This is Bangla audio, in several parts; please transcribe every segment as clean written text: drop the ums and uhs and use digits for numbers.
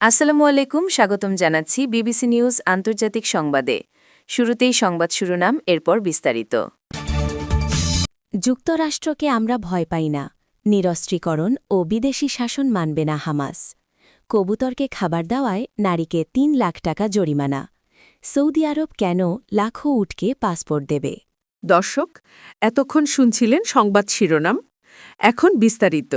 আসসালামু আলাইকুম, স্বাগতম জানাচ্ছি বিবিসি নিউজ আন্তর্জাতিক সংবাদে। শুরুতেই সংবাদ শিরোনাম, এরপর বিস্তারিত। যুক্তরাষ্ট্রকে আমরা ভয় পাই না, নিরস্ত্রীকরণ ও বিদেশি শাসন মানবে না হামাস। কবুতরকে খাবার দেওয়ায় নারীকে ৩ লাখ টাকা জরিমানা। সৌদি আরব কেন লাখো উটকে পাসপোর্ট দেবে? দর্শক, এতক্ষণ শুনছিলেন সংবাদ শিরোনাম। এখন বিস্তারিত।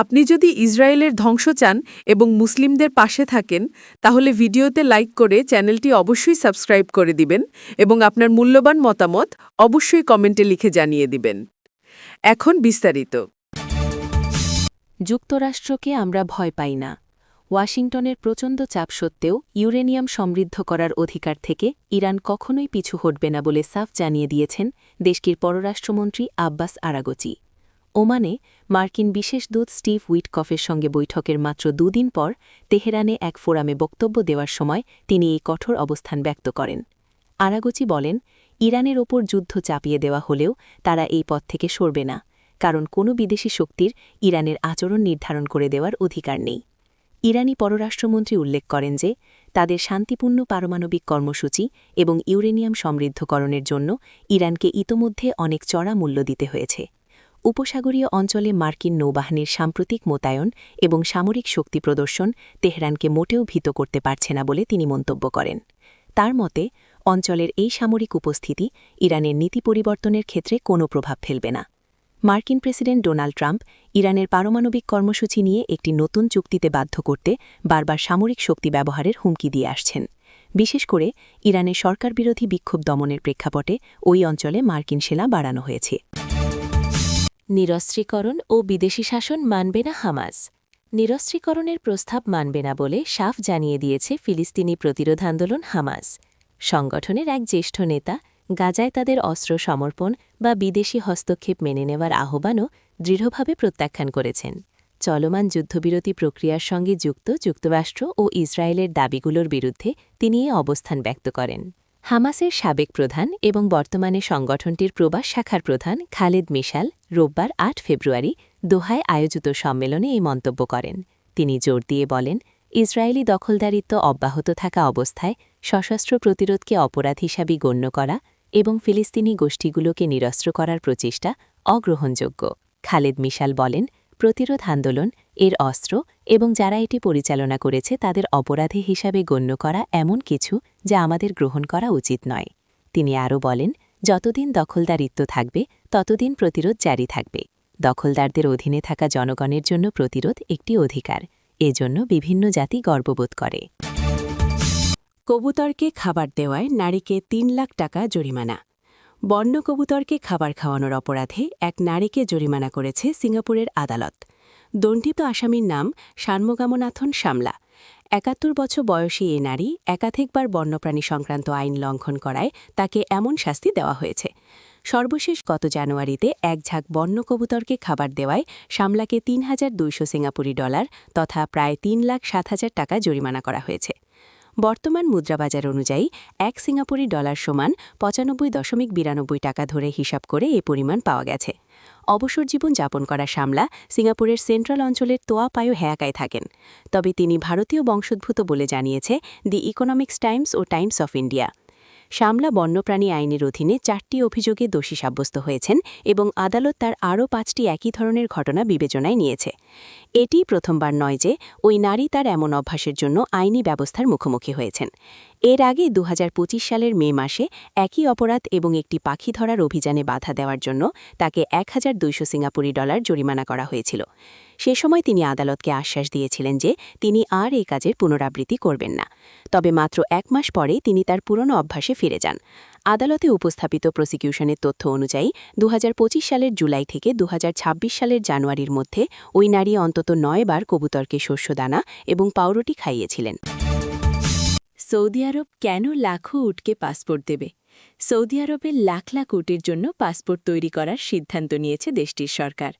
আপনি যদি ইসরায়েলের ধ্বংস চান এবং মুসলিমদের পাশে থাকেন, তাহলে ভিডিওতে লাইক করে চ্যানেলটি অবশ্যই সাবস্ক্রাইব করে দিবেন এবং আপনার মূল্যবান মতামত অবশ্যই কমেন্টে লিখে জানিয়ে দিবেন। এখন বিস্তারিত। যুক্তরাষ্ট্রকে আমরা ভয় পাই না। ওয়াশিংটনের প্রচণ্ড চাপ সত্ত্বেও ইউরেনিয়াম সমৃদ্ধ করার অধিকার থেকে ইরান কখনোই পিছু হটবে না বলে সাফ জানিয়ে দিয়েছেন দেশটির পররাষ্ট্রমন্ত্রী আব্বাস আরাগচি। ওমানে মার্কিন বিশেষ দূত স্টিভ উইটকফের সঙ্গে বৈঠকের মাত্র দুদিন পর তেহরানে এক ফোরামে বক্তব্য দেওয়ার সময় তিনি এই কঠোর অবস্থান ব্যক্ত করেন। আরাগচি বলেন, ইরানের ওপর যুদ্ধ চাপিয়ে দেওয়া হলেও তারা এই পথ থেকে সরবে না, কারণ কোনো বিদেশি শক্তির ইরানের আচরণ নির্ধারণ করে দেওয়ার অধিকার নেই। ইরানি পররাষ্ট্রমন্ত্রী উল্লেখ করেন যে তাদের শান্তিপূর্ণ পারমাণবিক কর্মসূচি এবং ইউরেনিয়াম সমৃদ্ধকরণের জন্য ইরানকে ইতোমধ্যে অনেক চড়া মূল্য দিতে হয়েছে। উপসাগরীয় অঞ্চলে মার্কিন নৌবাহিনীর সাম্প্রতিক মোতায়েন এবং সামরিক শক্তি প্রদর্শন তেহরানকে মোটেও ভীত করতে পারছে না বলে তিনি মন্তব্য করেন। তার মতে, অঞ্চলের এই সামরিক উপস্থিতি ইরানের নীতি পরিবর্তনের ক্ষেত্রে কোনো প্রভাব ফেলবে না। মার্কিন প্রেসিডেন্ট ডোনাল্ড ট্রাম্প ইরানের পারমাণবিক কর্মসূচি নিয়ে একটি নতুন চুক্তিতে বাধ্য করতে বারবার সামরিক শক্তি ব্যবহারের হুমকি দিয়ে আসছেন। বিশেষ করে ইরানের সরকারবিরোধী বিক্ষোভ দমনের প্রেক্ষাপটে ওই অঞ্চলে মার্কিন সেনা বাড়ানো হয়েছে। নিরস্ত্রীকরণ ও বিদেশি শাসন মানবে না হামাস। নিরস্ত্রীকরণের প্রস্তাব মানবে না বলে সাফ জানিয়ে দিয়েছে ফিলিস্তিনি প্রতিরোধ আন্দোলন হামাস। সংগঠনের এক জ্যেষ্ঠ নেতা গাজায় তাদের অস্ত্র সমর্পণ বা বিদেশি হস্তক্ষেপ মেনে নেওয়ার আহ্বানও দৃঢ়ভাবে প্রত্যাখ্যান করেছেন। চলমান যুদ্ধবিরতি প্রক্রিয়ার সঙ্গে যুক্ত যুক্তরাষ্ট্র ও ইসরায়েলের দাবিগুলোর বিরুদ্ধে তিনি এ অবস্থান ব্যক্ত করেন। হামাসের সাবেক প্রধান এবং বর্তমানে সংগঠনটির প্রবাস শাখার প্রধান খালেদ মিশাল রোববার ৮ ফেব্রুয়ারি দোহায় আয়োজিত সম্মেলনে এই মন্তব্য করেন। তিনি জোর দিয়ে বলেন, ইসরায়েলি দখলদারিত্ব অব্যাহত থাকা অবস্থায় সশস্ত্র প্রতিরোধকে অপরাধ হিসাবে গণ্য করা এবং ফিলিস্তিনি গোষ্ঠীগুলোকে নিরস্ত্র করার প্রচেষ্টা অগ্রহণযোগ্য। খালেদ মিশাল বলেন, প্রতিরোধ আন্দোলন, এর অস্ত্র এবং যারা এটি পরিচালনা করেছে তাদের অপরাধী হিসাবে গণ্য করা এমন কিছু যা আমাদের গ্রহণ করা উচিত নয়। তিনি আরও বলেন, যতদিন দখলদারিত্ব থাকবে ততদিন প্রতিরোধ জারি থাকবে। দখলদারদের অধীনে থাকা জনগণের জন্য প্রতিরোধ একটি অধিকার, এজন্য বিভিন্ন জাতি গর্ববোধ করে। কবুতরকে খাবার দেওয়ায় নারীকে ৩ লাখ টাকা জরিমানা। বন্য কবুতরকে খাবার খাওয়ানোর অপরাধে এক নারীকে জরিমানা করেছে সিঙ্গাপুরের আদালত। দণ্ডিত আসামির নাম ষান্মুগামনাথন সামলা। ৭১ বছর বয়সী এ নারী একাধিকবার বন্যপ্রাণী সংক্রান্ত আইন লঙ্ঘন করায় তাকে এমন শাস্তি দেওয়া হয়েছে। সর্বশেষ গত জানুয়ারিতে এক ঝাঁক বন্য কবুতরকে খাবার দেওয়ায় সামলাকে ৩,২০০ সিঙ্গাপুরি ডলার তথা প্রায় ৩,৭,০০০ টাকা জরিমানা করা হয়েছে। বর্তমান মুদ্রাবাজার অনুযায়ী ১ সিঙ্গাপুরি ডলার সমান ৯৫.৯২ টাকা ধরে হিসাব করে এ পরিমাণ পাওয়া গেছে। অবসর জীবন যাপন করা সামলা সিঙ্গাপুরের সেন্ট্রাল অঞ্চলের তোয়াপায়ো হেয়াকায় থাকেন। তবে তিনি ভারতীয় বংশোদ্ভূত বলে জানিয়েছে দি ইকোনমিক্স টাইমস ও টাইমস অফ ইন্ডিয়া। সামলা বন্যপ্রাণী আইনের অধীনে ৪টি অভিযোগে দোষী সাব্যস্ত হয়েছেন এবং আদালত তার আরও ৫টি একই ধরনের ঘটনা বিবেচনায় নিয়েছে। এটি প্রথমবার নয় যে ওই নারী তার এমন অভ্যাসের জন্য আইনি ব্যবস্থার মুখোমুখি হয়েছেন। এর আগে ২০২৫ সালের মে মাসে একই অপরাধ এবং একটি পাখি ধরার অভিযানে বাধা দেওয়ার জন্য তাকে ১,২০০ সিঙ্গাপুরি ডলার জরিমানা করা হয়েছিল। সে সময় তিনি আদালতকে আশ্বাস দিয়েছিলেন যে তিনি আর এই কাজের পুনরাবৃত্তি করবেন না। তবে মাত্র ১ মাস পরে তিনি তার পুরনো অভ্যাসে ফিরে যান। আদালতে উপস্থাপিত প্রসিকিউশনের তথ্য অনুযায়ী ২০২৫ সালের জুলাই থেকে ২০২৬ সালের জানুয়ারির মধ্যে ওই নারী অন্তত ৯ বার কবুতরকে শস্যদানা এবং পাউরুটি খাইয়েছিলেন। সৌদি আরব কেন লাখো উটকে পাসপোর্ট দেবে? সৌদি আরবের লাখ লাখ উটের জন্য পাসপোর্ট তৈরি করার সিদ্ধান্ত নিয়েছে দেশটির সরকার।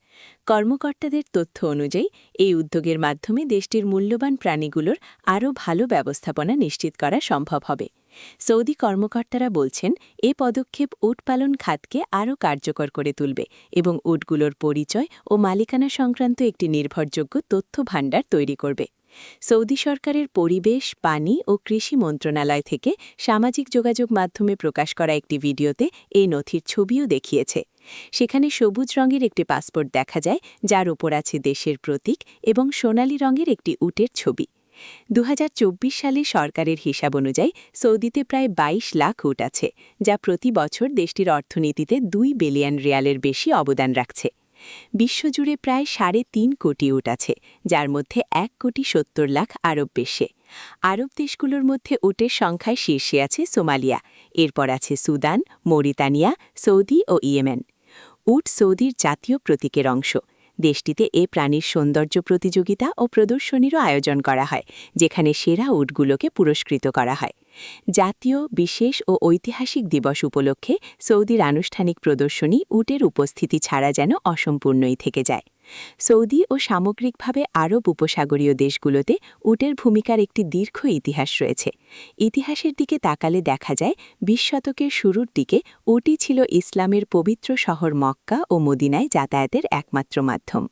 কর্মকর্তাদের তথ্য অনুযায়ী এই উদ্যোগের মাধ্যমে দেশটির মূল্যবান প্রাণীগুলোর আরও ভালো ব্যবস্থাপনা নিশ্চিত করা সম্ভব হবে। সৌদি কর্মকর্তারা বলছেন, এ পদক্ষেপ উট পালন খাতকে আরও কার্যকর করে তুলবে এবং উটগুলোর পরিচয় ও মালিকানা সংক্রান্ত একটি নির্ভরযোগ্য তথ্য ভাণ্ডার তৈরি করবে। সৌদি সরকারের পরিবেশ, পানি ও কৃষি মন্ত্রণালয় থেকে সামাজিক যোগাযোগ মাধ্যমে প্রকাশ করা একটি ভিডিওতে এই নথির ছবিও দেখিয়েছে। সেখানে সবুজ রঙের একটি পাসপোর্ট দেখা যায়, যার উপর আছে দেশের প্রতীক এবং সোনালী রঙের একটি উটের ছবি। 2024 সালে সরকারের হিসাব অনুযায়ী সৌদিতে প্রায় 22 লাখ উট আছে, যা প্রতি বছর দেশটির অর্থনীতিতে 2 বিলিয়ন রিয়ালের বেশি অবদান রাখছে। বিশ্বজুড়ে প্রায় 3.5 কোটি উট আছে, যার মধ্যে 1,70,00,000 আরব দেশে। আরব দেশগুলোর মধ্যে উটের সংখ্যায় শীর্ষে আছে সোমালিয়া, এরপর আছে সুদান, মরিতানিয়া, সৌদি ও ইয়েমেন। উট সৌদির জাতীয় প্রতীকের অংশ। দেশটিতে এ প্রাণীর সৌন্দর্য প্রতিযোগিতা ও প্রদর্শনীরও আয়োজন করা হয়, যেখানে সেরা উটগুলোকে পুরস্কৃত করা হয়। জাতীয়, বিশেষ ও ঐতিহাসিক দিবস উপলক্ষে সৌদির আনুষ্ঠানিক প্রদর্শনী উটের উপস্থিতি ছাড়া যেন অসম্পূর্ণই থেকে যায়। সৌদি ও সামগ্রিকভাবে আরব উপসাগরীয় দেশগুলোতে উটের ভূমিকার একটি দীর্ঘ ইতিহাস রয়েছে। ইতিহাসের দিকে তাকালে দেখা যায় 20 শতকের শুরুর দিকে উটই ছিল ইসলামের পবিত্র শহর মক্কা ও মদিনায় যাতায়াতের একমাত্র মাধ্যম।